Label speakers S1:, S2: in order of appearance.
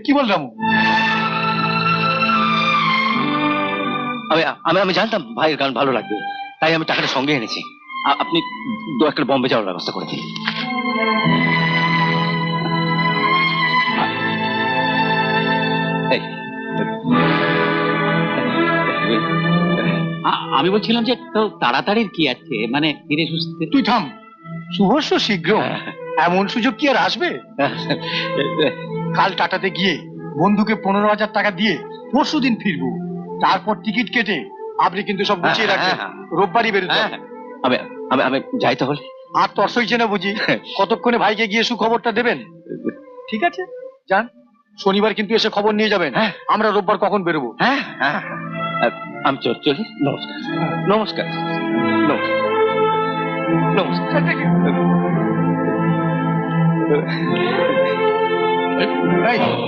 S1: কি বল রামু?
S2: আমি জানতাম ভাইয়ের গান ভালো লাগবে, তাই আমি টাকাটা সঙ্গে এনেছি। আপনি 2 একটা বম্বে যাওয়ার ব্যবস্থা করে দিন।
S3: আমি বলছিলাম যে তো তাড়াতাড়ির কি আছে, মানে ধীরে সুস্থে।
S1: তুই থাম, শুভস্য শীঘ্র। এমন সুযোগ কি আর আসবে? কাল টাটাতে গিয়ে বন্ধুকে 15,000 টাকা দিয়ে পরশুদিন ফিরবো। তারপর টিকিট কেটে আপনি কিন্তু সব গুছিয়ে রাখবেন, রোববারই বেরোতে হবে।
S2: আমি যাই তাহলে।
S1: আর তর সইছে না বুঝি? কতক্ষণে ভাইকে গিয়ে সুখবরটা দেবেন? ঠিক আছে, যান। শনিবার কিন্তু এসে খবর নিয়ে যাবেন আমরা রোববার কখন বেরোবো।
S2: আমি চলি। নমস্কার নমস্কার নমস্কার নমস্কার।